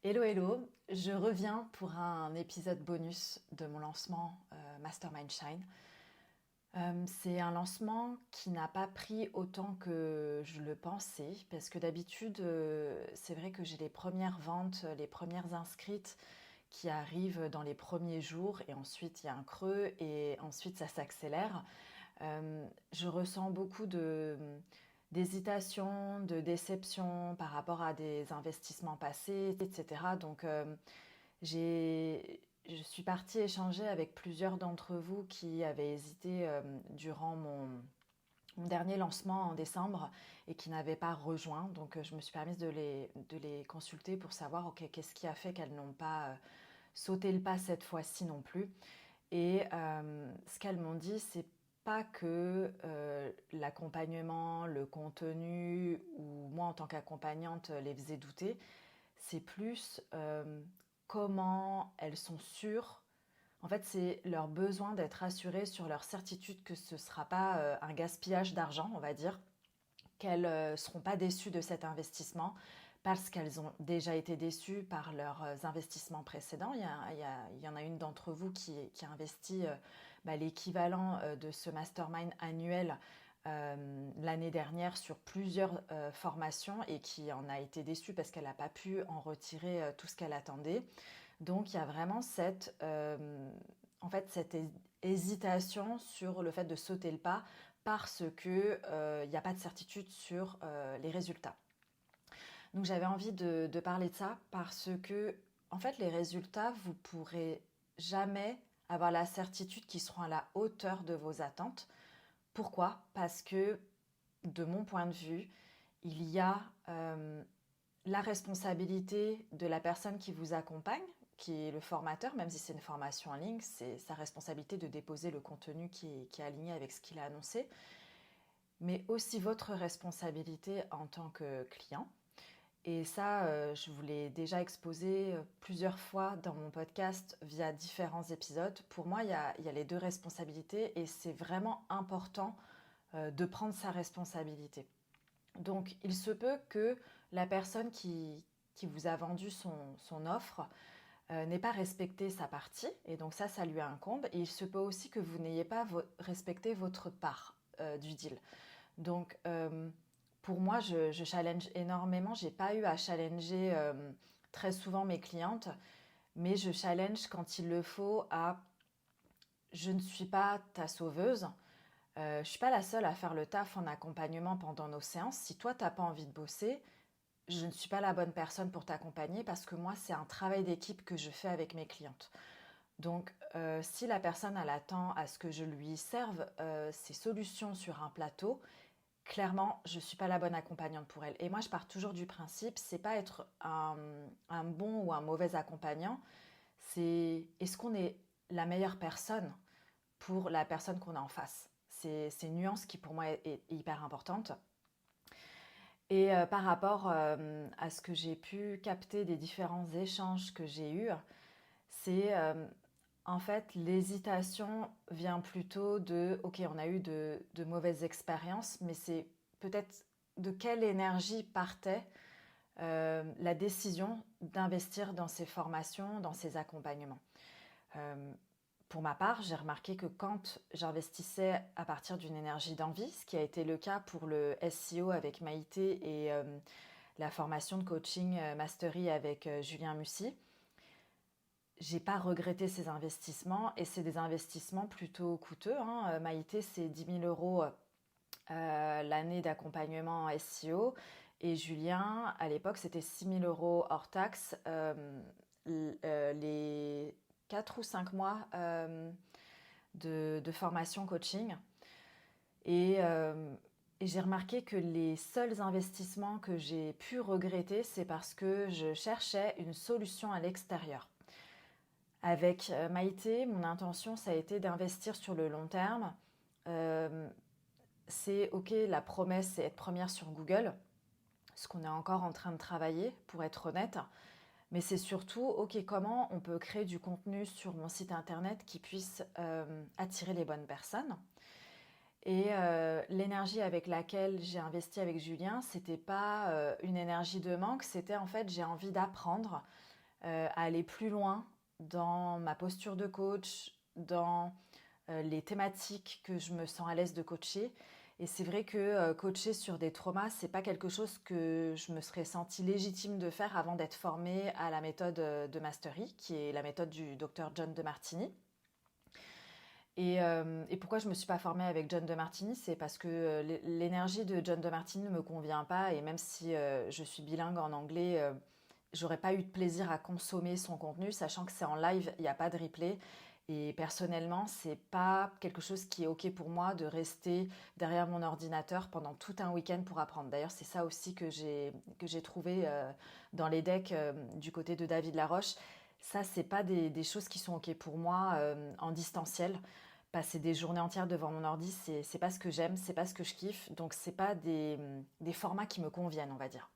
Hello, hello, je reviens pour un épisode bonus de mon lancement Mastermind Shine. C'est un lancement qui n'a pas pris autant que je le pensais, parce que d'habitude, c'est vrai que j'ai les premières ventes, les premières inscrites qui arrivent dans les premiers jours, et ensuite il y a un creux, et ensuite ça s'accélère. Je ressens beaucoup d'hésitation, de déception par rapport à des investissements passés, etc. Donc, je suis partie échanger avec plusieurs d'entre vous qui avaient hésité durant mon dernier lancement en décembre et qui n'avaient pas rejoint. Donc, je me suis permise de les consulter pour savoir, ok, qu'est-ce qui a fait qu'elles n'ont pas sauté le pas cette fois-ci non plus. Et ce qu'elles m'ont dit, c'est pas que l'accompagnement, le contenu, ou moi en tant qu'accompagnante les faisait douter, c'est plus comment elles sont sûres. En fait, c'est leur besoin d'être assurées sur leur certitude que ce ne sera pas un gaspillage d'argent, on va dire, qu'elles ne seront pas déçues de cet investissement parce qu'elles ont déjà été déçues par leurs investissements précédents. Il y en a une d'entre vous qui a investi l'équivalent de ce mastermind annuel l'année dernière sur plusieurs formations et qui en a été déçue parce qu'elle n'a pas pu en retirer tout ce qu'elle attendait. Donc il y a vraiment cette hésitation sur le fait de sauter le pas parce que il n'y a pas de certitude sur les résultats. Donc j'avais envie de parler de ça parce que en fait les résultats, vous pourrez jamais avoir la certitude qu'ils seront à la hauteur de vos attentes. Pourquoi? Parce que de mon point de vue, il y a la responsabilité de la personne qui vous accompagne, qui est le formateur, même si c'est une formation en ligne, c'est sa responsabilité de déposer le contenu qui est aligné avec ce qu'il a annoncé, mais aussi votre responsabilité en tant que client. Et ça, je vous l'ai déjà exposé plusieurs fois dans mon podcast via différents épisodes. Pour moi, il y a les deux responsabilités et c'est vraiment important de prendre sa responsabilité. Donc, il se peut que la personne qui vous a vendu son offre n'ait pas respecté sa partie, et donc ça lui incombe. Et il se peut aussi que vous n'ayez pas respecté votre part du deal. Donc, pour moi, je challenge énormément. J'ai pas eu à challenger très souvent mes clientes, mais je challenge quand il le faut à je ne suis pas ta sauveuse. Je ne suis pas la seule à faire le taf en accompagnement pendant nos séances. Si toi, tu n'as pas envie de bosser, je ne suis pas la bonne personne pour t'accompagner parce que moi, c'est un travail d'équipe que je fais avec mes clientes. Donc, si la personne elle attend à ce que je lui serve ses solutions sur un plateau, clairement, je ne suis pas la bonne accompagnante pour elle. Et moi, je pars toujours du principe, c'est pas être un bon ou un mauvais accompagnant, c'est est-ce qu'on est la meilleure personne pour la personne qu'on a en face. C'est une nuance qui pour moi est hyper importante. Et par rapport à ce que j'ai pu capter des différents échanges que j'ai eus, c'est en fait l'hésitation vient plutôt de ok, on a eu de mauvaises expériences, mais c'est peut-être de quelle énergie partait la décision d'investir dans ces formations, dans ces accompagnements. Euh, pour ma part, j'ai remarqué que quand j'investissais à partir d'une énergie d'envie, ce qui a été le cas pour le SEO avec Maïté et la formation de coaching Mastery avec Julien Mussy, j'ai pas regretté ces investissements et c'est des investissements plutôt coûteux, hein. Maïté, c'est 10 000 euros l'année d'accompagnement en SEO et Julien, à l'époque, c'était 6 000 euros hors taxe les 4 ou 5 mois de formation coaching. Et, euh, et j'ai remarqué que les seuls investissements que j'ai pu regretter, c'est parce que je cherchais une solution à l'extérieur. Avec Maïté, mon intention, ça a été d'investir sur le long terme. Euh, c'est ok, la promesse, c'est être première sur Google, ce qu'on est encore en train de travailler, pour être honnête. Mais c'est surtout, ok, comment on peut créer du contenu sur mon site internet qui puisse attirer les bonnes personnes. Et l'énergie avec laquelle j'ai investi avec Julien, c'était pas une énergie de manque, c'était en fait j'ai envie d'apprendre à aller plus loin dans ma posture de coach, dans les thématiques que je me sens à l'aise de coacher. Et c'est vrai que coacher sur des traumas, c'est pas quelque chose que je me serais sentie légitime de faire avant d'être formée à la méthode de Mastery, qui est la méthode du docteur John Demartini. Et pourquoi je ne me suis pas formée avec John Demartini, c'est parce que l'énergie de John Demartini ne me convient pas. Et même si je suis bilingue en anglais, j'aurais pas eu de plaisir à consommer son contenu, sachant que c'est en live, il n'y a pas de replay. Et personnellement, c'est pas quelque chose qui est ok pour moi de rester derrière mon ordinateur pendant tout un week-end pour apprendre. D'ailleurs, c'est ça aussi que j'ai trouvé dans les decks du côté de David Laroche. Ça, c'est pas des choses qui sont ok pour moi en distanciel. Passer des journées entières devant mon ordi, c'est pas ce que j'aime, c'est pas ce que je kiffe. Donc, c'est pas des formats qui me conviennent, on va dire.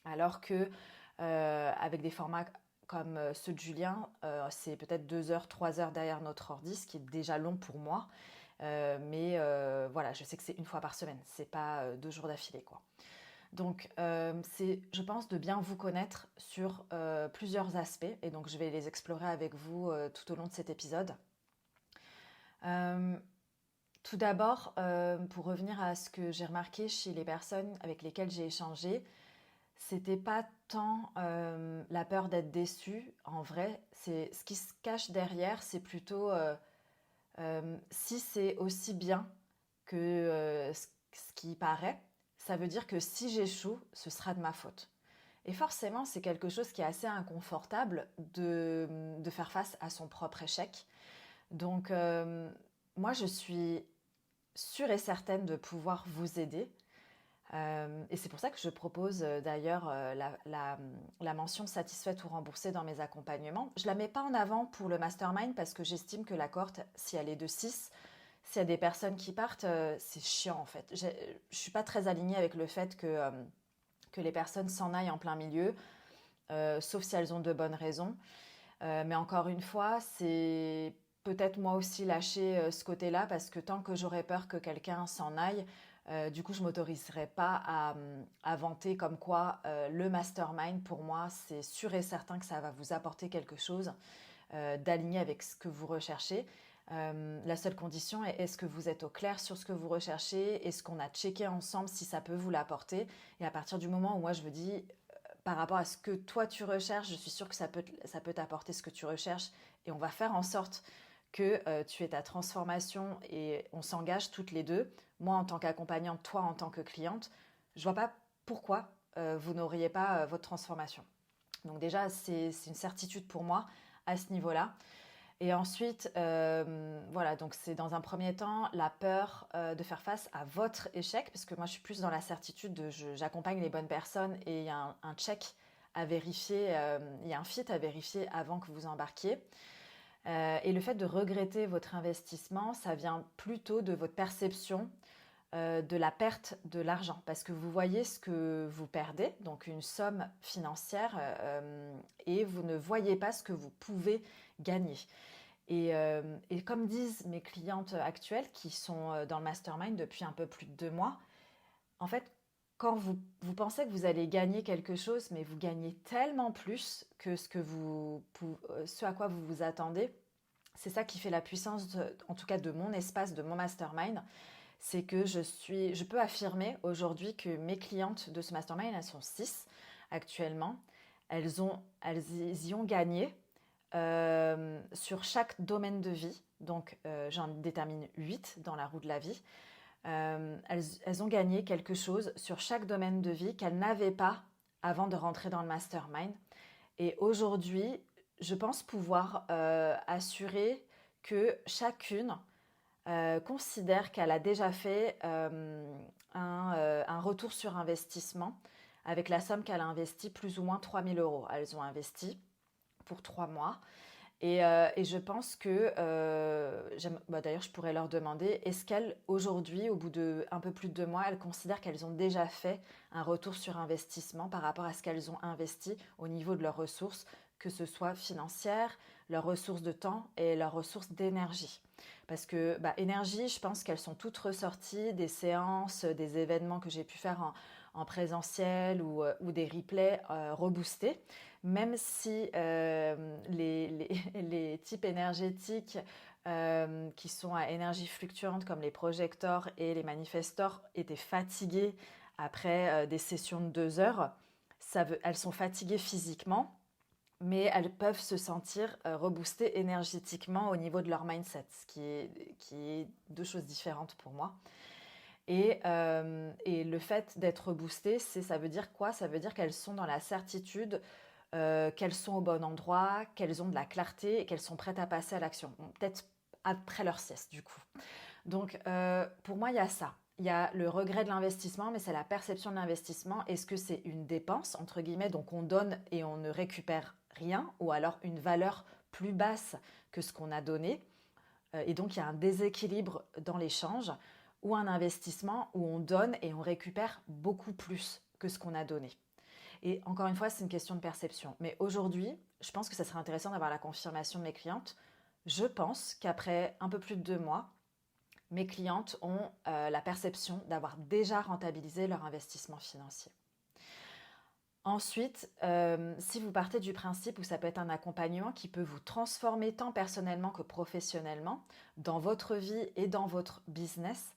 Alors que avec des formats comme ceux de Julien, c'est peut-être 2 heures, 3 heures derrière notre ordi, ce qui est déjà long pour moi. Mais voilà, je sais que c'est une fois par semaine, c'est pas 2 jours d'affilée, quoi. Donc, c'est, je pense, de bien vous connaître sur plusieurs aspects, et donc je vais les explorer avec vous tout au long de cet épisode. Euh, Tout d'abord, pour revenir à ce que j'ai remarqué chez les personnes avec lesquelles j'ai échangé, c'était pas tant la peur d'être déçu. En vrai, c'est ce qui se cache derrière, c'est plutôt si c'est aussi bien que ce qui paraît, ça veut dire que si j'échoue, ce sera de ma faute. Et forcément, c'est quelque chose qui est assez inconfortable de faire face à son propre échec. Donc, moi, je suis sûre et certaine de pouvoir vous aider. Et c'est pour ça que je propose d'ailleurs la mention satisfaite ou remboursée dans mes accompagnements. Je ne la mets pas en avant pour le mastermind parce que j'estime que la cohorte, si elle est de 6, s'il y a des personnes qui partent, c'est chiant en fait. Je ne suis pas très alignée avec le fait que les personnes s'en aillent en plein milieu, sauf si elles ont de bonnes raisons. Mais encore une fois, c'est peut-être moi aussi lâcher ce côté-là parce que tant que j'aurais peur que quelqu'un s'en aille, du coup, je m'autoriserai pas à vanter comme quoi le mastermind, pour moi, c'est sûr et certain que ça va vous apporter quelque chose d'aligné avec ce que vous recherchez. La seule condition est est-ce que vous êtes au clair sur ce que vous recherchez? Est-ce qu'on a checké ensemble si ça peut vous l'apporter? Et à partir du moment où moi je vous dis par rapport à ce que toi tu recherches, je suis sûre que ça peut t'apporter ce que tu recherches et on va faire en sorte que tu aies ta transformation et on s'engage toutes les deux, moi en tant qu'accompagnante, toi en tant que cliente. Je vois pas pourquoi vous n'auriez pas votre transformation. Donc déjà, c'est une certitude pour moi à ce niveau-là. Et ensuite, voilà, donc c'est dans un premier temps la peur de faire face à votre échec, parce que moi je suis plus dans la certitude de j'accompagne les bonnes personnes et il y a un check à vérifier, il y a un fit à vérifier avant que vous embarquiez. Et le fait de regretter votre investissement, ça vient plutôt de votre perception de la perte de l'argent, parce que vous voyez ce que vous perdez, donc une somme financière, et vous ne voyez pas ce que vous pouvez gagner. Et comme disent mes clientes actuelles qui sont dans le mastermind depuis un peu plus de 2 mois, en fait, quand vous pensez que vous allez gagner quelque chose, mais vous gagnez tellement plus que ce à quoi vous vous attendez, c'est ça qui fait la puissance, en tout cas de mon espace, de mon mastermind, c'est que je peux affirmer aujourd'hui que mes clientes de ce mastermind, elles sont 6 actuellement, elles y ont gagné sur chaque domaine de vie, donc j'en détermine 8 dans la roue de la vie, elles ont gagné quelque chose sur chaque domaine de vie qu'elles n'avaient pas avant de rentrer dans le mastermind. Et aujourd'hui, je pense pouvoir assurer que chacune considère qu'elle a déjà fait un retour sur investissement avec la somme qu'elle a investie, plus ou moins 3 000 euros. Elles ont investi pour 3 mois. Et je pense que, d'ailleurs, je pourrais leur demander, est-ce qu'elles, aujourd'hui, au bout de un peu plus de 2 mois, elles considèrent qu'elles ont déjà fait un retour sur investissement par rapport à ce qu'elles ont investi au niveau de leurs ressources, que ce soit financière, leurs ressources de temps et leurs ressources d'énergie. Parce que énergie, je pense qu'elles sont toutes ressorties des séances, des événements que j'ai pu faire en présentiel ou des replays reboostés. Même si les types énergétiques qui sont à énergie fluctuante comme les projecteurs et les manifestors étaient fatigués après des sessions de 2 heures, elles sont fatiguées physiquement, mais elles peuvent se sentir reboostées énergétiquement au niveau de leur mindset, ce qui est deux choses différentes pour moi. Et le fait d'être boostées, ça veut dire quoi? Ça veut dire qu'elles sont dans la certitude qu'elles sont au bon endroit, qu'elles ont de la clarté et qu'elles sont prêtes à passer à l'action. Bon, peut-être après leur sieste du coup. Donc pour moi, il y a ça. Il y a le regret de l'investissement, mais c'est la perception de l'investissement. Est-ce que c'est une dépense, entre guillemets, donc on donne et on ne récupère rien, ou alors une valeur plus basse que ce qu'on a donné, et donc il y a un déséquilibre dans l'échange, ou un investissement où on donne et on récupère beaucoup plus que ce qu'on a donné. Et encore une fois, c'est une question de perception. Mais aujourd'hui, je pense que ça serait intéressant d'avoir la confirmation de mes clientes. Je pense qu'après un peu plus de 2 mois, mes clientes ont la perception d'avoir déjà rentabilisé leur investissement financier. Ensuite, si vous partez du principe où ça peut être un accompagnement qui peut vous transformer tant personnellement que professionnellement dans votre vie et dans votre business,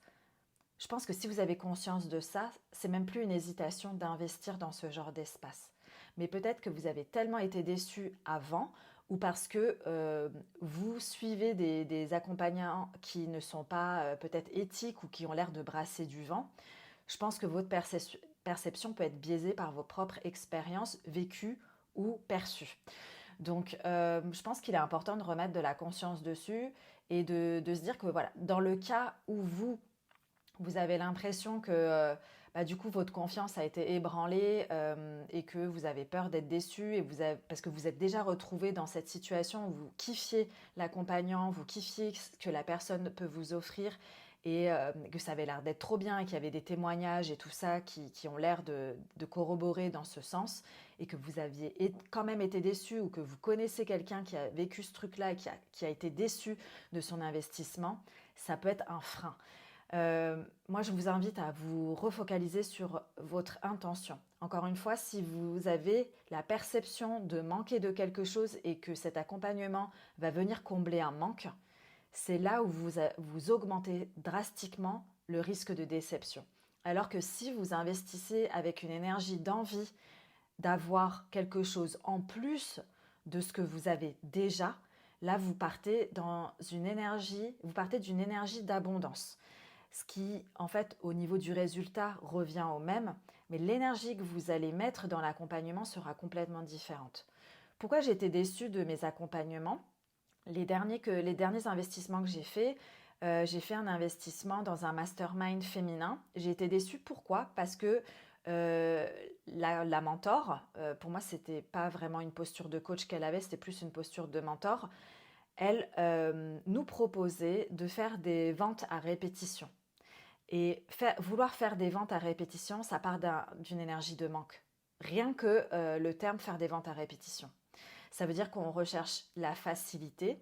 je pense que si vous avez conscience de ça, c'est même plus une hésitation d'investir dans ce genre d'espace. Mais peut-être que vous avez tellement été déçu avant, ou parce que vous suivez des accompagnants qui ne sont pas peut-être éthiques ou qui ont l'air de brasser du vent. Je pense que votre perception peut être biaisée par vos propres expériences vécues ou perçues. Donc, je pense qu'il est important de remettre de la conscience dessus et de se dire que voilà, dans le cas où vous avez l'impression que du coup votre confiance a été ébranlée et que vous avez peur d'être déçu parce que vous êtes déjà retrouvé dans cette situation où vous kiffiez l'accompagnant, vous kiffiez ce que la personne peut vous offrir et que ça avait l'air d'être trop bien et qu'il y avait des témoignages et tout ça qui ont l'air de corroborer dans ce sens et que vous aviez quand même été déçu ou que vous connaissez quelqu'un qui a vécu ce truc-là et qui a été déçu de son investissement, ça peut être un frein. Moi, je vous invite à vous refocaliser sur votre intention. Encore une fois, si vous avez la perception de manquer de quelque chose et que cet accompagnement va venir combler un manque, c'est là où vous augmentez drastiquement le risque de déception. Alors que si vous investissez avec une énergie d'envie d'avoir quelque chose en plus de ce que vous avez déjà, là vous partez d'une énergie d'abondance. Ce qui, en fait, au niveau du résultat, revient au même, mais l'énergie que vous allez mettre dans l'accompagnement sera complètement différente. Pourquoi j'ai été déçue de mes accompagnements? Les derniers investissements que j'ai fait un investissement dans un mastermind féminin. J'ai été déçue, pourquoi? Parce que la mentor, pour moi, c'était pas vraiment une posture de coach qu'elle avait, c'était plus une posture de mentor. Elle nous proposait de faire des ventes à répétition. Et vouloir faire des ventes à répétition, ça part d'une énergie de manque. Rien que le terme faire des ventes à répétition. Ça veut dire qu'on recherche la facilité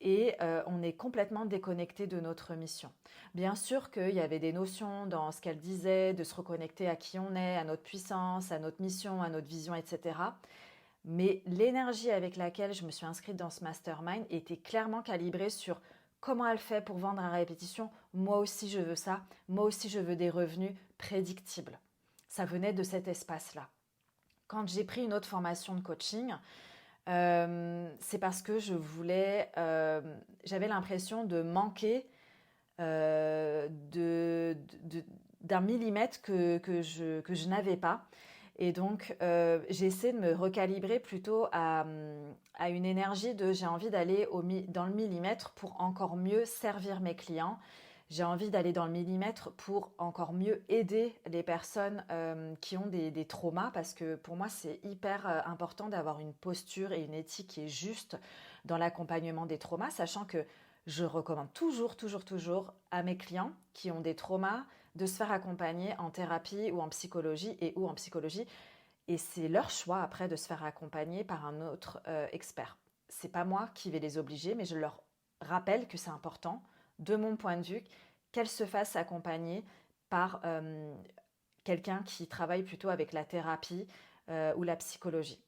et on est complètement déconnecté de notre mission. Bien sûr qu'il y avait des notions dans ce qu'elle disait, de se reconnecter à qui on est, à notre puissance, à notre mission, à notre vision, etc. Mais l'énergie avec laquelle je me suis inscrite dans ce mastermind était clairement calibrée sur comment elle fait pour vendre à répétition. Moi aussi je veux ça, moi aussi je veux des revenus prédictibles. Ça venait de cet espace-là. Quand j'ai pris une autre formation de coaching, c'est parce que j'avais l'impression de manquer d'un millimètre que je n'avais pas. Et donc, j'ai essayé de me recalibrer plutôt à une énergie de j'ai envie d'aller dans le millimètre pour encore mieux servir mes clients. J'ai envie d'aller dans le millimètre pour encore mieux aider les personnes qui ont des traumas, parce que pour moi, c'est hyper important d'avoir une posture et une éthique qui est juste dans l'accompagnement des traumas, sachant que je recommande toujours à mes clients qui ont des traumas de se faire accompagner en thérapie ou en psychologie Et c'est leur choix après de se faire accompagner par un autre expert. C'est pas moi qui vais les obliger, mais je leur rappelle que c'est important, de mon point de vue, qu'elles se fassent accompagner par quelqu'un qui travaille plutôt avec la thérapie ou la psychologie.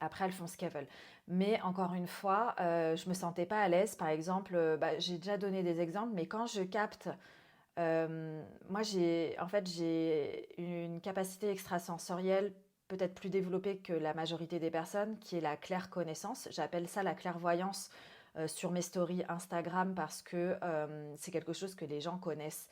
Après, elles font ce qu'elles veulent. Mais encore une fois, je me sentais pas à l'aise. Par exemple, j'ai déjà donné des exemples, mais quand je capte, moi j'ai une capacité extrasensorielle peut-être plus développée que la majorité des personnes, qui est la clairconnaissance. J'appelle ça la clairvoyance sur mes stories Instagram parce que c'est quelque chose que les gens connaissent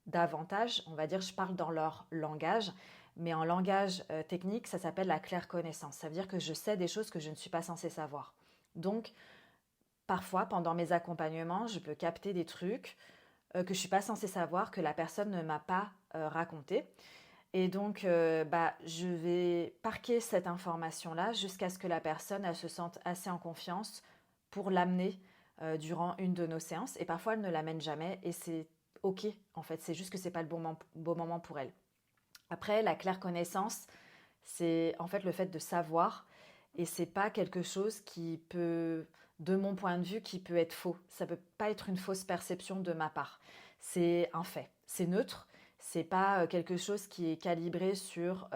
davantage. On va dire, je parle dans leur langage. Mais en langage technique, ça s'appelle la clairconnaissance. Ça veut dire que je sais des choses que je ne suis pas censée savoir. Donc, parfois, pendant mes accompagnements, je peux capter des trucs que je ne suis pas censée savoir, que la personne ne m'a pas raconté. Et donc, je vais parquer cette information-là jusqu'à ce que la personne elle se sente assez en confiance pour l'amener durant une de nos séances. Et parfois, elle ne l'amène jamais et c'est OK, en fait. C'est juste que ce n'est pas le bon moment pour elle. Après, la claire connaissance, c'est en fait le fait de savoir et c'est pas quelque chose qui peut, de mon point de vue, qui peut être faux. Ça peut pas être une fausse perception de ma part. C'est un fait. C'est neutre. C'est pas quelque chose qui est calibré sur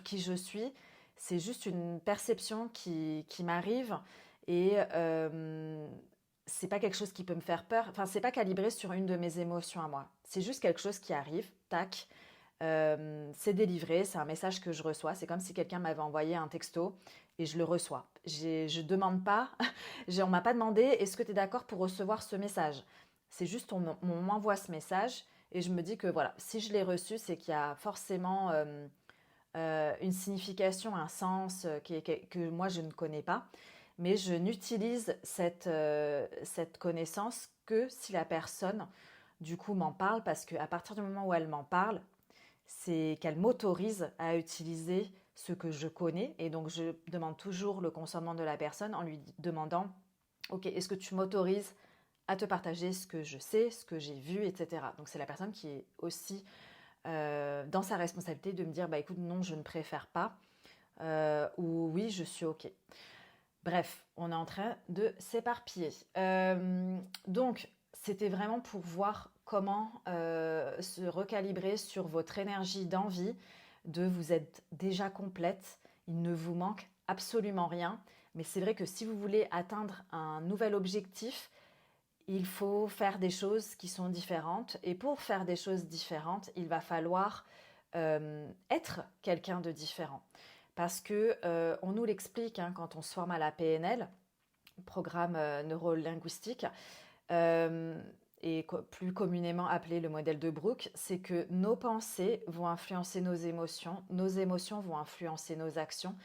qui je suis. C'est juste une perception qui m'arrive et c'est pas quelque chose qui peut me faire peur. Enfin, c'est pas calibré sur une de mes émotions à moi. C'est juste quelque chose qui arrive, tac. C'est délivré, c'est un message que je reçois. C'est comme si quelqu'un m'avait envoyé un texto et je le reçois. Je demande pas, on m'a pas demandé est-ce que tu es d'accord pour recevoir ce message. C'est juste on m'envoie ce message et je me dis que voilà, si je l'ai reçu, c'est qu'il y a forcément une signification, un sens que moi je ne connais pas. Mais je n'utilise cette connaissance que si la personne du coup m'en parle parce qu'à partir du moment où elle m'en parle, c'est qu'elle m'autorise à utiliser ce que je connais. Et donc, je demande toujours le consentement de la personne en lui demandant, OK, est-ce que tu m'autorises à te partager ce que je sais, ce que j'ai vu, etc. Donc, c'est la personne qui est aussi dans sa responsabilité de me dire, écoute, non, je ne préfère pas, ou oui, je suis OK. Bref, on est en train de s'éparpiller. Donc, c'était vraiment pour voir comment se recalibrer sur votre énergie d'envie, de vous êtes déjà complète, il ne vous manque absolument rien. Mais c'est vrai que si vous voulez atteindre un nouvel objectif, il faut faire des choses qui sont différentes. Et pour faire des choses différentes, il va falloir être quelqu'un de différent. Parce que on nous l'explique quand on se forme à la PNL, programme neurolinguistique, et plus communément appelé le modèle de Brooke, c'est que nos pensées vont influencer nos émotions vont influencer nos actions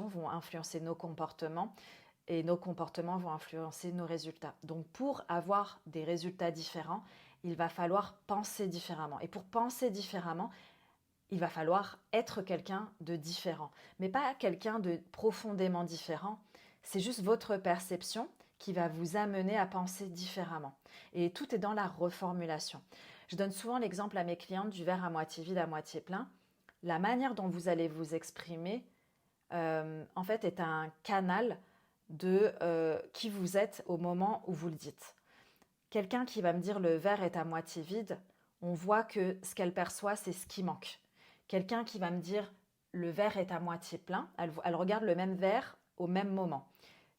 vont influencer nos comportements, et nos comportements vont influencer nos résultats. Donc pour avoir des résultats différents, il va falloir penser différemment. Et pour penser différemment, il va falloir être quelqu'un de différent. Mais pas quelqu'un de profondément différent, c'est juste votre perception qui va vous amener à penser différemment. Et tout est dans la reformulation. Je donne souvent l'exemple à mes clientes du verre à moitié vide, à moitié plein. La manière dont vous allez vous exprimer, en fait, est un canal de qui vous êtes au moment où vous le dites. Quelqu'un qui va me dire le verre est à moitié vide, on voit que ce qu'elle perçoit, c'est ce qui manque. Quelqu'un qui va me dire le verre est à moitié plein, elle regarde le même verre au même moment.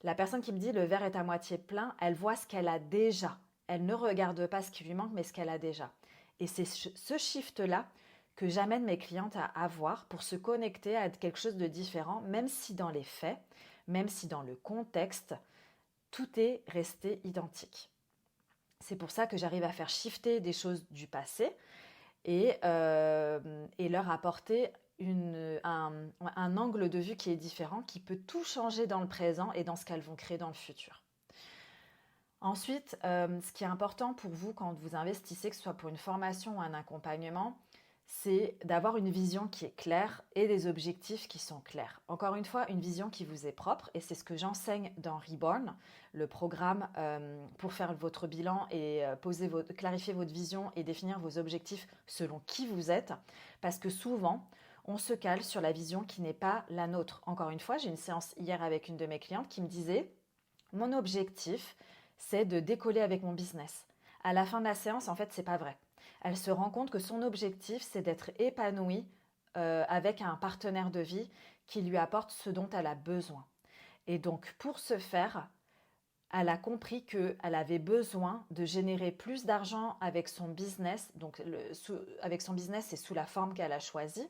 La personne qui me dit le verre est à moitié plein, elle voit ce qu'elle a déjà. Elle ne regarde pas ce qui lui manque, mais ce qu'elle a déjà. Et c'est ce shift-là que j'amène mes clientes à avoir pour se connecter à quelque chose de différent, même si dans les faits, même si dans le contexte, tout est resté identique. C'est pour ça que j'arrive à faire shifter des choses du passé et leur apporter un angle de vue qui est différent, qui peut tout changer dans le présent et dans ce qu'elles vont créer dans le futur. Ensuite, ce qui est important pour vous quand vous investissez, que ce soit pour une formation ou un accompagnement, c'est d'avoir une vision qui est claire et des objectifs qui sont clairs. Encore une fois, une vision qui vous est propre, et c'est ce que j'enseigne dans Reborn, le programme pour faire votre bilan et clarifier votre vision et définir vos objectifs selon qui vous êtes. Parce que souvent, on se cale sur la vision qui n'est pas la nôtre. Encore une fois, j'ai une séance hier avec une de mes clientes qui me disait, mon objectif, c'est de décoller avec mon business. À la fin de la séance, en fait, c'est pas vrai. Elle se rend compte que son objectif, c'est d'être épanouie avec un partenaire de vie qui lui apporte ce dont elle a besoin. Et donc, pour ce faire, elle a compris qu'elle avait besoin de générer plus d'argent avec son business. Donc, avec son business, c'est sous la forme qu'elle a choisie,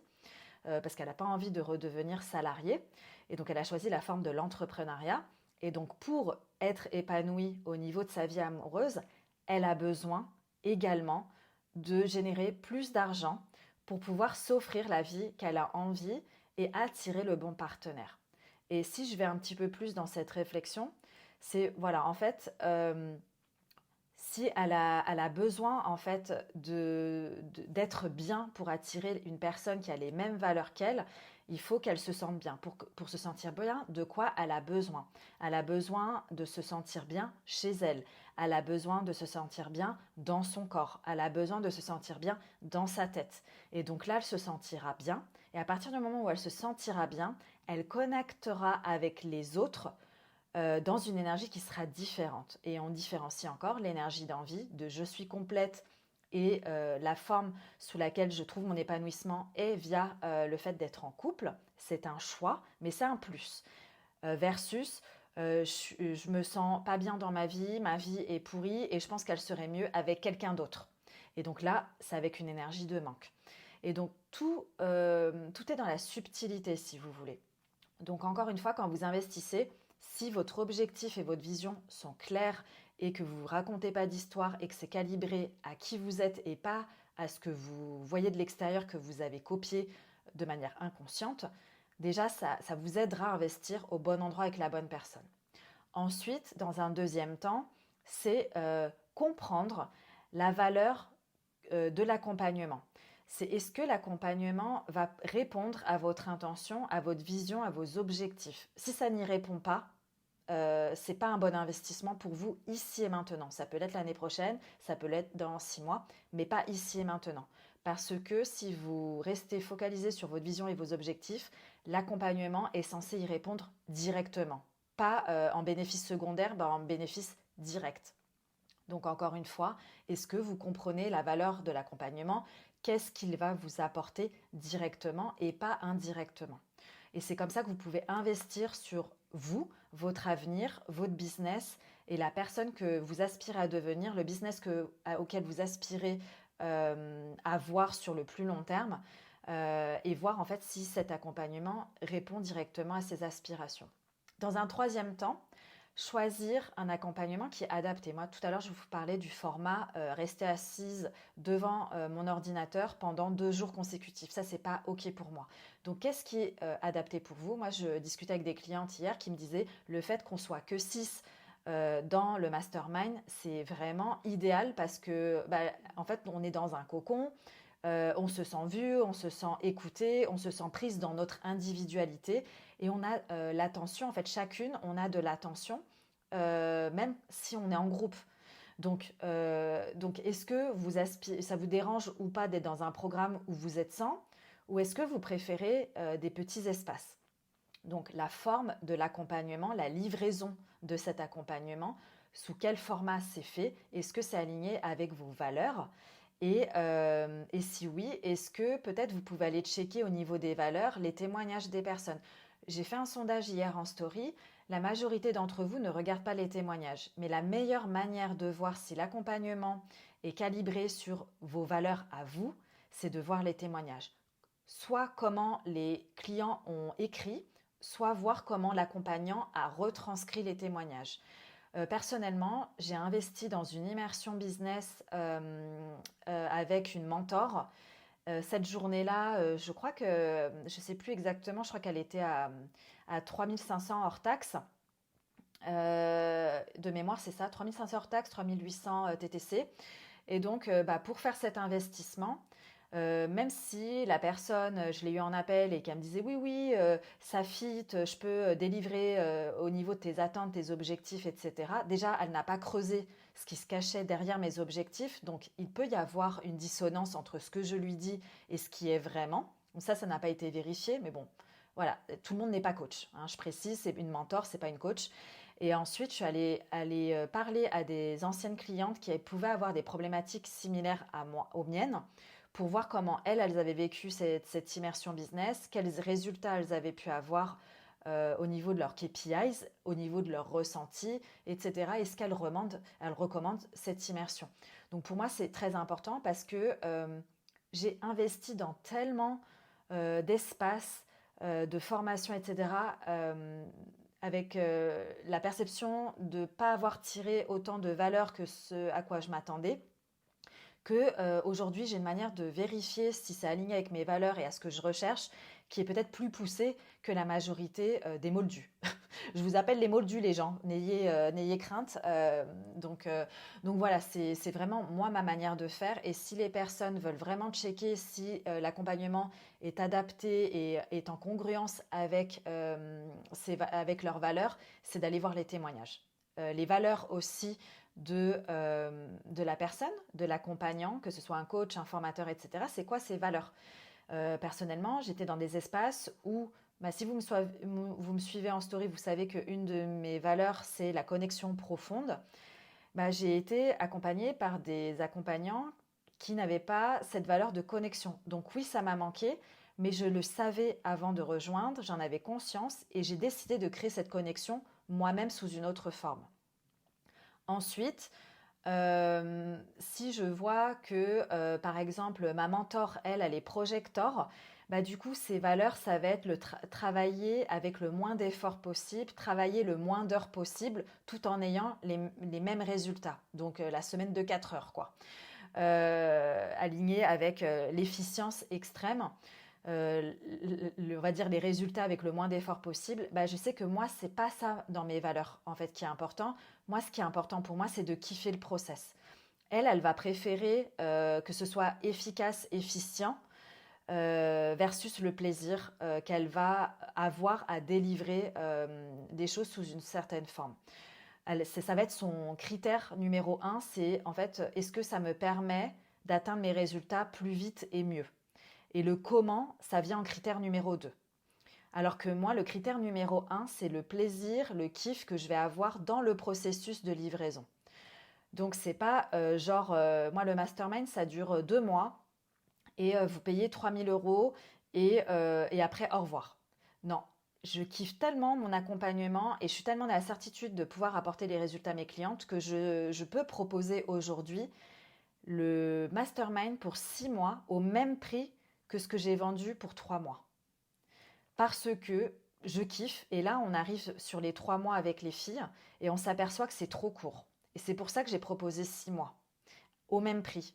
parce qu'elle n'a pas envie de redevenir salariée. Et donc, elle a choisi la forme de l'entrepreneuriat. Et donc, pour être épanouie au niveau de sa vie amoureuse, elle a besoin également de générer plus d'argent pour pouvoir s'offrir la vie qu'elle a envie et attirer le bon partenaire. Et si je vais un petit peu plus dans cette réflexion, c'est, voilà, en fait, si elle a besoin, en fait, d'être bien pour attirer une personne qui a les mêmes valeurs qu'elle, il faut qu'elle se sente bien. Pour se sentir bien, de quoi elle a besoin? Elle a besoin de se sentir bien chez elle. Elle a besoin de se sentir bien dans son corps. Elle a besoin de se sentir bien dans sa tête. Et donc là, elle se sentira bien. Et à partir du moment où elle se sentira bien, elle connectera avec les autres dans une énergie qui sera différente. Et on différencie encore l'énergie d'envie, de je suis complète, et la forme sous laquelle je trouve mon épanouissement est via le fait d'être en couple. C'est un choix, mais c'est un plus. Versus je me sens pas bien dans ma vie est pourrie et je pense qu'elle serait mieux avec quelqu'un d'autre. Et donc là, c'est avec une énergie de manque. Et donc tout est dans la subtilité, si vous voulez. Donc encore une fois, quand vous investissez, si votre objectif et votre vision sont clairs et que vous ne racontez pas d'histoire et que c'est calibré à qui vous êtes et pas à ce que vous voyez de l'extérieur que vous avez copié de manière inconsciente, déjà ça vous aidera à investir au bon endroit avec la bonne personne. Ensuite, dans un deuxième temps, c'est comprendre la valeur de l'accompagnement. C'est est-ce que l'accompagnement va répondre à votre intention, à votre vision, à vos objectifs. Si ça n'y répond pas, c'est pas un bon investissement pour vous ici et maintenant. Ça peut l'être l'année prochaine, ça peut l'être dans 6 mois, mais pas ici et maintenant. Parce que si vous restez focalisé sur votre vision et vos objectifs, l'accompagnement est censé y répondre directement. Pas en bénéfice secondaire, en bénéfice direct. Donc encore une fois, est-ce que vous comprenez la valeur de l'accompagnement? Qu'est-ce qu'il va vous apporter directement et pas indirectement? Et c'est comme ça que vous pouvez investir sur vous, votre avenir, votre business et la personne que vous aspirez à devenir, le business auquel vous aspirez à voir sur le plus long terme et voir en fait si cet accompagnement répond directement à ces aspirations. Dans un troisième temps, choisir un accompagnement qui est adapté. Moi, tout à l'heure, je vous parlais du format rester assise devant mon ordinateur pendant 2 jours consécutifs. Ça, c'est pas OK pour moi. Donc, qu'est-ce qui est adapté pour vous? Moi, je discutais avec des clientes hier qui me disaient le fait qu'on soit que 6 dans le mastermind, c'est vraiment idéal parce que, en fait, on est dans un cocon. On se sent vu, on se sent écouté, on se sent prise dans notre individualité et on a l'attention, en fait chacune, on a de l'attention, même si on est en groupe. Donc est-ce que ça vous dérange ou pas d'être dans un programme où vous êtes 100 ou est-ce que vous préférez des petits espaces? Donc la forme de l'accompagnement, la livraison de cet accompagnement, sous quel format c'est fait? Est-ce que c'est aligné avec vos valeurs? Et si oui, est-ce que peut-être vous pouvez aller checker au niveau des valeurs les témoignages des personnes? J'ai fait un sondage hier en story. La majorité d'entre vous ne regardent pas les témoignages. Mais la meilleure manière de voir si l'accompagnement est calibré sur vos valeurs à vous, c'est de voir les témoignages. Soit comment les clients ont écrit, soit voir comment l'accompagnant a retranscrit les témoignages. Personnellement, j'ai investi dans une immersion business avec une mentor. Cette journée-là, je crois que, je ne sais plus exactement, je crois qu'elle était à 3500 hors taxe. De mémoire, c'est ça, 3500 hors taxe, 3800 TTC. Et donc, pour faire cet investissement, même si la personne, je l'ai eu en appel et qu'elle me disait oui, ça fit, je peux délivrer au niveau de tes attentes, tes objectifs, etc. Déjà, elle n'a pas creusé ce qui se cachait derrière mes objectifs. Donc, il peut y avoir une dissonance entre ce que je lui dis et ce qui est vraiment. Donc ça n'a pas été vérifié, mais bon, voilà, tout le monde n'est pas coach, hein, je précise, c'est une mentor, c'est pas une coach. Et ensuite, je suis allée parler à des anciennes clientes qui pouvaient avoir des problématiques similaires à moi, aux miennes, pour voir comment elles avaient vécu cette immersion business, quels résultats elles avaient pu avoir au niveau de leurs KPIs, au niveau de leurs ressentis, etc. Est-ce elles recommandent cette immersion? Donc pour moi, c'est très important parce que j'ai investi dans tellement d'espace, de formation, etc., avec la perception de ne pas avoir tiré autant de valeur que ce à quoi je m'attendais, que aujourd'hui j'ai une manière de vérifier si c'est aligné avec mes valeurs et à ce que je recherche, qui est peut-être plus poussée que la majorité des moldus. Je vous appelle les moldus, les gens, n'ayez crainte. Donc voilà, c'est vraiment moi ma manière de faire. Et si les personnes veulent vraiment checker si l'accompagnement est adapté et est en congruence avec leurs valeurs, c'est d'aller voir les témoignages. Les valeurs aussi de la personne, de l'accompagnant, que ce soit un coach, un formateur, etc. C'est quoi ces valeurs? Personnellement, j'étais dans des espaces où, si vous me suivez en story, vous savez qu'une de mes valeurs, c'est la connexion profonde. J'ai été accompagnée par des accompagnants qui n'avaient pas cette valeur de connexion. Donc oui, ça m'a manqué, mais je le savais avant de rejoindre, j'en avais conscience et j'ai décidé de créer cette connexion moi-même sous une autre forme. Ensuite, si je vois que, par exemple, ma mentor, elle est projector, du coup, ses valeurs, ça va être travailler avec le moins d'efforts possible, travailler le moins d'heures possible, tout en ayant les mêmes résultats. Donc, la semaine de 4 heures, quoi. Aligné avec l'efficience extrême. On va dire les résultats avec le moins d'efforts possible, je sais que moi, c'est pas ça dans mes valeurs, en fait, qui est important. Moi, ce qui est important pour moi, c'est de kiffer le process. Elle va préférer que ce soit efficace, efficient, versus le plaisir qu'elle va avoir à délivrer des choses sous une certaine forme. Ça va être son critère numéro 1, c'est en fait, est-ce que ça me permet d'atteindre mes résultats plus vite et mieux? Et le comment, ça vient en critère numéro 2. Alors que moi, le critère numéro 1, c'est le plaisir, le kiff que je vais avoir dans le processus de livraison. Donc, c'est pas moi, le mastermind, ça dure 2 mois et vous payez 3 000 euros et après, au revoir. Non, je kiffe tellement mon accompagnement et je suis tellement dans la certitude de pouvoir apporter les résultats à mes clientes que je peux proposer aujourd'hui le mastermind pour 6 mois au même prix que ce que j'ai vendu pour 3 mois. Parce que je kiffe et là on arrive sur les 3 mois avec les filles et on s'aperçoit que c'est trop court. Et c'est pour ça que j'ai proposé 6 mois au même prix.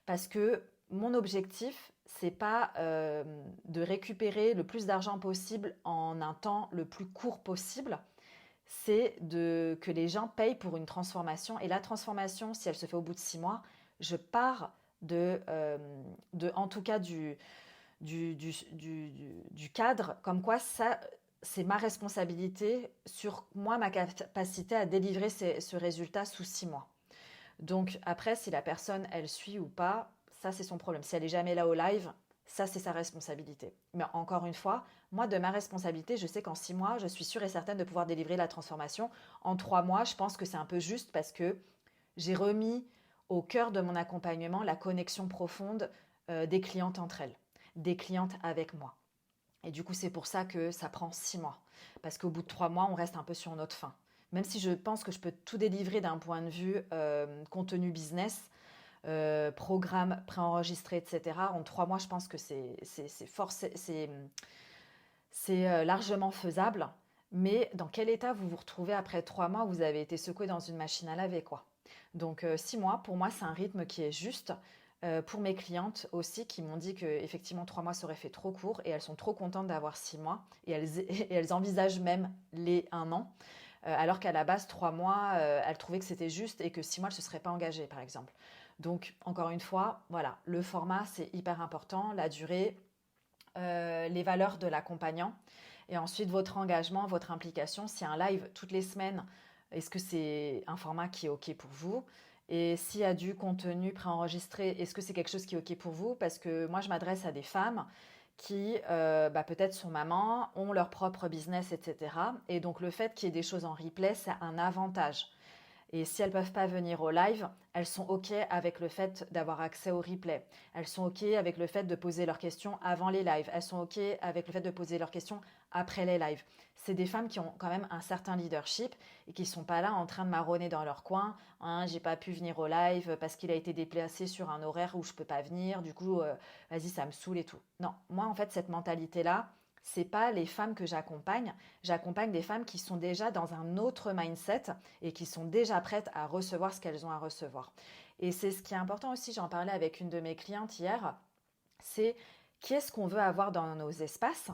Parce que mon objectif, c'est pas de récupérer le plus d'argent possible en un temps le plus court possible, c'est que les gens payent pour une transformation. Et la transformation, si elle se fait au bout de 6 mois, je pars en tout cas du cadre, comme quoi ça, c'est ma responsabilité sur moi, ma capacité à délivrer ce résultat sous 6 mois. Donc après, si la personne, elle suit ou pas, ça c'est son problème. Si elle n'est jamais là au live, ça c'est sa responsabilité. Mais encore une fois, moi de ma responsabilité, je sais qu'en 6 mois, je suis sûre et certaine de pouvoir délivrer la transformation. En 3 mois, je pense que c'est un peu juste parce que j'ai remis au cœur de mon accompagnement la connexion profonde des clientes entre elles, des clientes avec moi. Et du coup, c'est pour ça que ça prend 6 mois. Parce qu'au bout de 3 mois, on reste un peu sur notre faim. Même si je pense que je peux tout délivrer d'un point de vue contenu business, programme préenregistré, etc. En 3 mois, je pense que c'est largement faisable. Mais dans quel état vous vous retrouvez après 3 mois où vous avez été secoué dans une machine à laver, quoi. Donc 6 mois, pour moi, c'est un rythme qui est juste. Pour mes clientes aussi qui m'ont dit qu'effectivement 3 mois serait fait trop court et elles sont trop contentes d'avoir 6 mois et elles envisagent même les 1 an. Alors qu'à la base, 3 mois, elles trouvaient que c'était juste et que 6 mois, elles ne se seraient pas engagées, par exemple. Donc, encore une fois, voilà, le format, c'est hyper important, la durée, les valeurs de l'accompagnant et ensuite votre engagement, votre implication. Si un live toutes les semaines, est-ce que c'est un format qui est OK pour vous? Et s'il y a du contenu préenregistré, est-ce que c'est quelque chose qui est OK pour vous? Parce que moi, je m'adresse à des femmes qui peut-être sont mamans, ont leur propre business, etc. Et donc le fait qu'il y ait des choses en replay, c'est un avantage. Et si elles ne peuvent pas venir au live, elles sont OK avec le fait d'avoir accès au replay. Elles sont OK avec le fait de poser leurs questions avant les lives. Elles sont OK avec le fait de poser leurs questions après les lives. C'est des femmes qui ont quand même un certain leadership et qui ne sont pas là en train de marronner dans leur coin. Hein, j'ai pas pu venir au live parce qu'il a été déplacé sur un horaire où je peux pas venir. Du coup, vas-y, ça me saoule et tout. Non, moi en fait, cette mentalité-là, c'est pas les femmes que j'accompagne. J'accompagne des femmes qui sont déjà dans un autre mindset et qui sont déjà prêtes à recevoir ce qu'elles ont à recevoir. Et c'est ce qui est important aussi, j'en parlais avec une de mes clientes hier, c'est qui est-ce qu'on veut avoir dans nos espaces.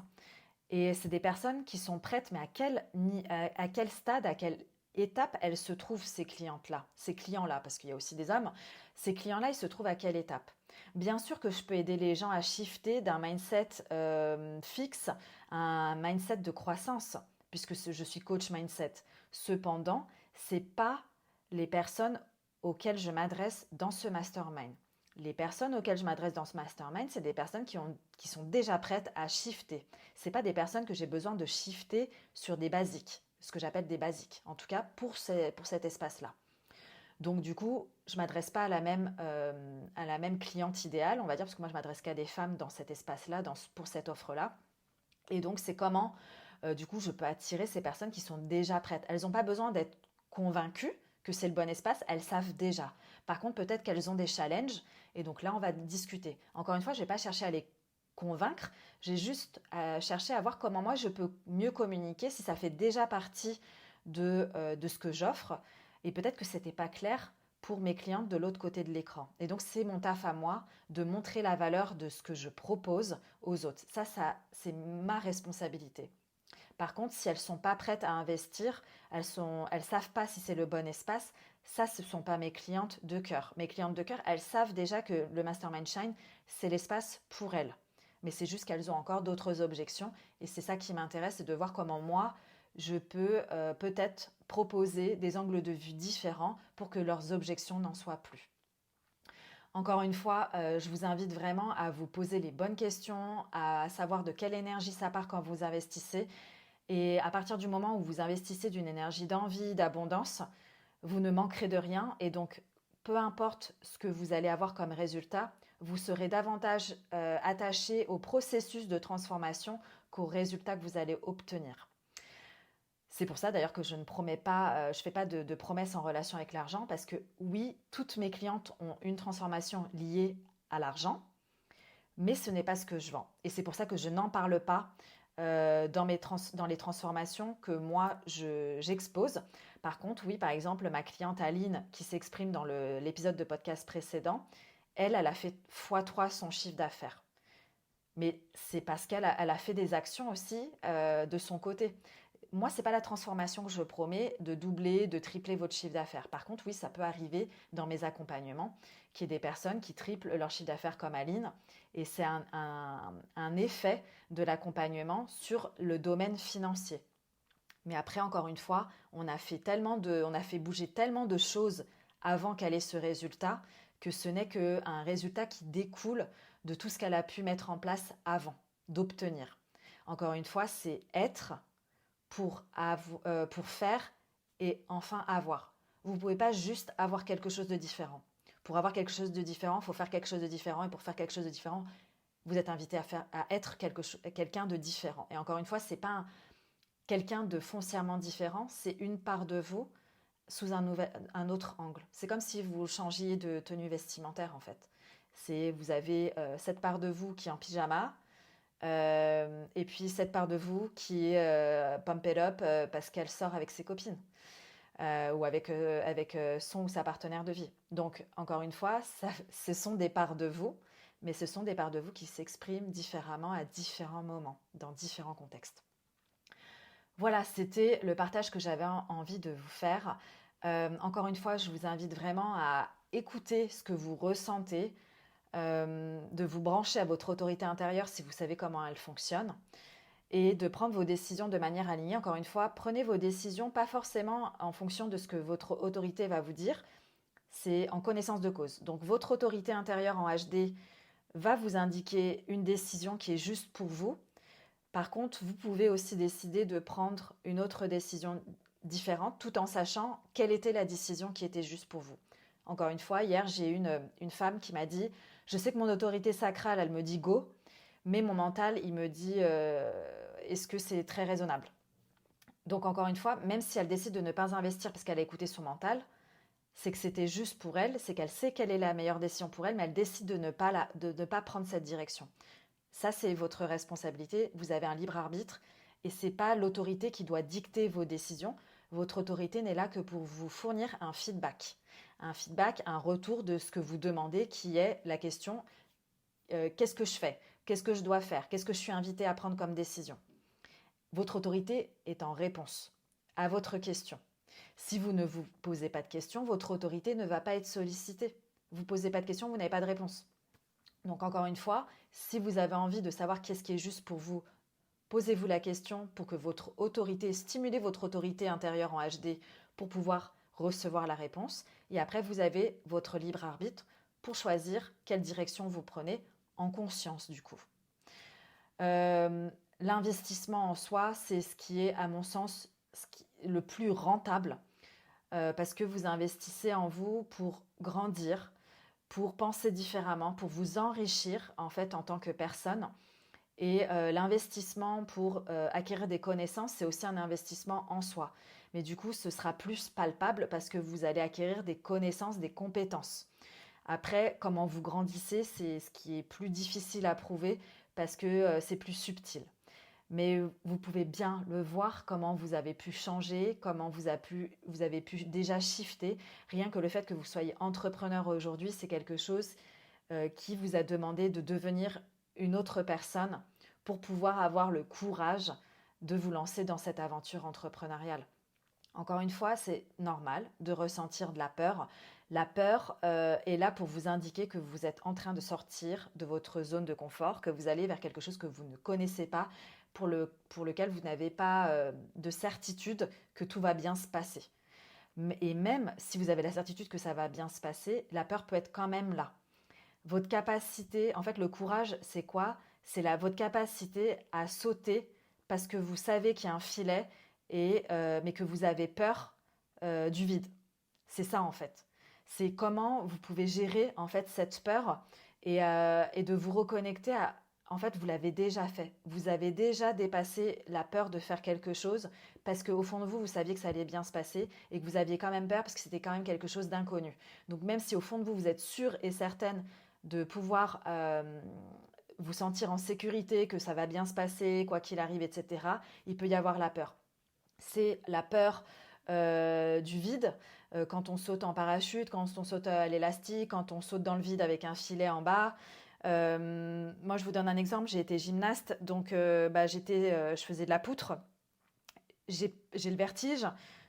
Et c'est des personnes qui sont prêtes, mais à quel stade, à quelle étape elles se trouvent, ces clientes-là, ces clients-là, parce qu'il y a aussi des hommes, ces clients-là, ils se trouvent à quelle étape? Bien sûr que je peux aider les gens à shifter d'un mindset fixe à un mindset de croissance, puisque je suis coach mindset. Cependant, c'est pas les personnes auxquelles je m'adresse dans ce mastermind. Les personnes auxquelles je m'adresse dans ce mastermind, c'est des personnes qui sont déjà prêtes à shifter. C'est pas des personnes que j'ai besoin de shifter sur des basiques, ce que j'appelle des basiques, en tout cas pour cet espace-là. Donc du coup, je ne m'adresse pas à la même cliente idéale, on va dire, parce que moi je m'adresse qu'à des femmes dans cet espace-là, pour cette offre-là. Et donc c'est comment, du coup, je peux attirer ces personnes qui sont déjà prêtes. Elles n'ont pas besoin d'être convaincues que c'est le bon espace, elles savent déjà. Par contre, peut-être qu'elles ont des challenges, et donc là, on va discuter. Encore une fois, je ne vais pas chercher à les convaincre, j'ai juste cherché à voir comment moi je peux mieux communiquer si ça fait déjà partie de ce que j'offre. Et peut-être que ce n'était pas clair pour mes clientes de l'autre côté de l'écran. Et donc, c'est mon taf à moi de montrer la valeur de ce que je propose aux autres. Ça c'est ma responsabilité. Par contre, si elles ne sont pas prêtes à investir, elles savent pas si c'est le bon espace, ça, ce ne sont pas mes clientes de cœur. Mes clientes de cœur, elles savent déjà que le Mastermind Shine, c'est l'espace pour elles. Mais c'est juste qu'elles ont encore d'autres objections. Et c'est ça qui m'intéresse, c'est de voir comment moi, je peux peut-être proposer des angles de vue différents pour que leurs objections n'en soient plus. Encore une fois, je vous invite vraiment à vous poser les bonnes questions, à savoir de quelle énergie ça part quand vous investissez. Et à partir du moment où vous investissez d'une énergie d'envie, d'abondance, vous ne manquerez de rien. Et donc, peu importe ce que vous allez avoir comme résultat, vous serez davantage attaché au processus de transformation qu'au résultat que vous allez obtenir. C'est pour ça d'ailleurs que je ne promets pas, je ne fais pas de promesses en relation avec l'argent parce que oui, toutes mes clientes ont une transformation liée à l'argent, mais ce n'est pas ce que je vends. Et c'est pour ça que je n'en parle pas dans les transformations que moi j'expose. Par contre, oui, par exemple, ma cliente Aline qui s'exprime dans l'épisode de podcast précédent, elle a fait x3 son chiffre d'affaires. Mais c'est parce qu'elle a fait des actions aussi de son côté. Moi, ce n'est pas la transformation que je promets de doubler, de tripler votre chiffre d'affaires. Par contre, oui, ça peut arriver dans mes accompagnements qu'il y ait des personnes qui triplent leur chiffre d'affaires comme Aline. Et c'est un effet de l'accompagnement sur le domaine financier. Mais après, encore une fois, on a fait bouger tellement de choses avant qu'elle ait ce résultat que ce n'est qu'un résultat qui découle de tout ce qu'elle a pu mettre en place avant d'obtenir. Encore une fois, c'est être pour faire et enfin avoir. Vous ne pouvez pas juste avoir quelque chose de différent. Pour avoir quelque chose de différent, il faut faire quelque chose de différent. Et pour faire quelque chose de différent, vous êtes invité à être quelqu'un de différent. Et encore une fois, ce n'est pas quelqu'un de foncièrement différent, c'est une part de vous sous un autre angle. C'est comme si vous changiez de tenue vestimentaire en fait. Vous avez cette part de vous qui est en pyjama, et puis cette part de vous qui est pumped up parce qu'elle sort avec ses copines ou avec son ou sa partenaire de vie. Donc encore une fois, ce sont des parts de vous, mais ce sont des parts de vous qui s'expriment différemment à différents moments, dans différents contextes. Voilà, c'était le partage que j'avais envie de vous faire. Encore une fois, je vous invite vraiment à écouter ce que vous ressentez, de vous brancher à votre autorité intérieure si vous savez comment elle fonctionne et de prendre vos décisions de manière alignée. Encore une fois, prenez vos décisions pas forcément en fonction de ce que votre autorité va vous dire, c'est en connaissance de cause. Donc votre autorité intérieure en HD va vous indiquer une décision qui est juste pour vous. Par contre, vous pouvez aussi décider de prendre une autre décision différente tout en sachant quelle était la décision qui était juste pour vous. Encore une fois, hier, j'ai une femme qui m'a dit, je sais que mon autorité sacrale, elle me dit go, mais mon mental, il me dit, est-ce que c'est très raisonnable? Donc encore une fois, même si elle décide de ne pas investir parce qu'elle a écouté son mental, c'est que c'était juste pour elle, c'est qu'elle sait quelle est la meilleure décision pour elle, mais elle décide de ne pas prendre cette direction. Ça, c'est votre responsabilité. Vous avez un libre arbitre et c'est pas l'autorité qui doit dicter vos décisions. Votre autorité n'est là que pour vous fournir un feedback. Un feedback, un retour de ce que vous demandez qui est la question qu'est-ce que je fais? Qu'est-ce que je dois faire? Qu'est-ce que je suis invité à prendre comme décision? Votre autorité est en réponse à votre question. Si vous ne vous posez pas de questions, votre autorité ne va pas être sollicitée. Vous ne posez pas de questions, vous n'avez pas de réponse. Donc encore une fois, si vous avez envie de savoir qu'est-ce qui est juste pour vous, posez-vous la question pour que votre autorité, stimulez votre autorité intérieure en HD pour pouvoir recevoir la réponse. Et après, vous avez votre libre arbitre pour choisir quelle direction vous prenez en conscience du coup. L'investissement en soi, c'est ce qui est, à mon sens, le plus rentable parce que vous investissez en vous pour grandir, pour penser différemment, pour vous enrichir en fait en tant que personne. Et l'investissement pour acquérir des connaissances, c'est aussi un investissement en soi. Mais du coup, ce sera plus palpable parce que vous allez acquérir des connaissances, des compétences. Après, comment vous grandissez, c'est ce qui est plus difficile à prouver parce que c'est plus subtil. Mais vous pouvez bien le voir, comment vous avez pu changer, comment vous avez pu déjà shifter. Rien que le fait que vous soyez entrepreneur aujourd'hui, c'est quelque chose qui vous a demandé de devenir une autre personne pour pouvoir avoir le courage de vous lancer dans cette aventure entrepreneuriale. Encore une fois, c'est normal de ressentir de la peur. La peur est là pour vous indiquer que vous êtes en train de sortir de votre zone de confort, que vous allez vers quelque chose que vous ne connaissez pas, pour lequel vous n'avez pas de certitude que tout va bien se passer. Et même si vous avez la certitude que ça va bien se passer, la peur peut être quand même là. Votre capacité, en fait, le courage, c'est quoi? C'est votre capacité à sauter parce que vous savez qu'il y a un filet, mais que vous avez peur du vide. C'est ça, en fait. C'est comment vous pouvez gérer, en fait, cette peur et de vous reconnecter à... En fait, vous l'avez déjà fait. Vous avez déjà dépassé la peur de faire quelque chose parce qu'au fond de vous, vous saviez que ça allait bien se passer et que vous aviez quand même peur parce que c'était quand même quelque chose d'inconnu. Donc même si au fond de vous, vous êtes sûr et certaine de pouvoir vous sentir en sécurité, que ça va bien se passer, quoi qu'il arrive, etc., il peut y avoir la peur. C'est la peur du vide, quand on saute en parachute, quand on saute à l'élastique, quand on saute dans le vide avec un filet en bas. Moi, je vous donne un exemple. J'ai été gymnaste, donc je faisais de la poutre. J'ai le vertige,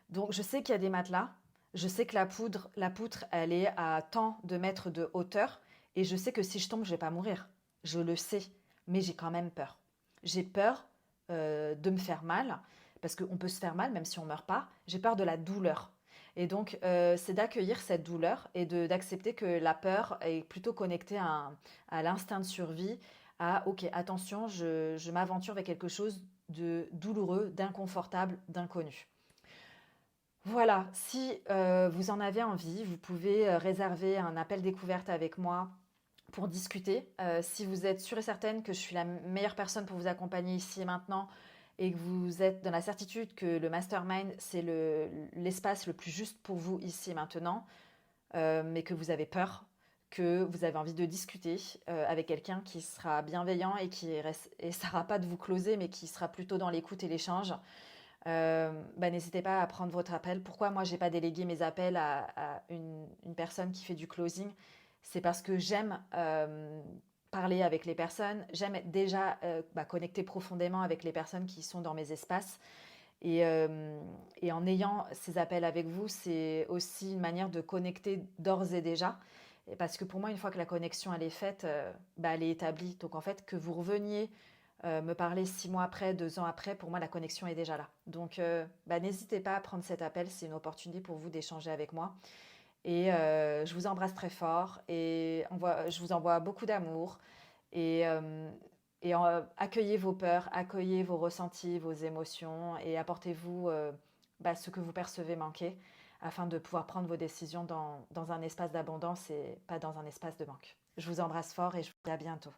donc je sais qu'il y a des matelas. Je sais que la poutre, elle est à tant de mètres de hauteur, et je sais que si je tombe, je vais pas mourir. Je le sais, mais j'ai quand même peur. J'ai peur de me faire mal, parce qu'on peut se faire mal même si on meurt pas. J'ai peur de la douleur. Et donc, c'est d'accueillir cette douleur et d'accepter que la peur est plutôt connectée à l'instinct de survie, à ok, attention, je m'aventure vers quelque chose de douloureux, d'inconfortable, d'inconnu. Voilà, si vous en avez envie, vous pouvez réserver un appel découverte avec moi pour discuter. Si vous êtes sûre et certaine que je suis la meilleure personne pour vous accompagner ici et maintenant et que vous êtes dans la certitude que le mastermind, c'est l'espace le plus juste pour vous ici et maintenant, mais que vous avez peur, que vous avez envie de discuter avec quelqu'un qui sera bienveillant et qui essaiera pas de vous closer, mais qui sera plutôt dans l'écoute et l'échange, n'hésitez pas à prendre votre appel. Pourquoi moi j'ai pas délégué mes appels à une personne qui fait du closing? C'est parce que j'aime parler avec les personnes, j'aime être déjà connecter profondément avec les personnes qui sont dans mes espaces. Et en ayant ces appels avec vous, c'est aussi une manière de connecter d'ores et déjà. Et parce que pour moi, une fois que la connexion elle est faite, elle est établie. Donc en fait, que vous reveniez me parler 6 mois après, 2 ans après, pour moi, la connexion est déjà là. Donc n'hésitez pas à prendre cet appel, c'est une opportunité pour vous d'échanger avec moi. Et je vous embrasse très fort et je vous envoie beaucoup d'amour. Et, accueillez vos peurs, accueillez vos ressentis, vos émotions et apportez-vous ce que vous percevez manquer afin de pouvoir prendre vos décisions dans un espace d'abondance et pas dans un espace de manque. Je vous embrasse fort et je vous dis à bientôt.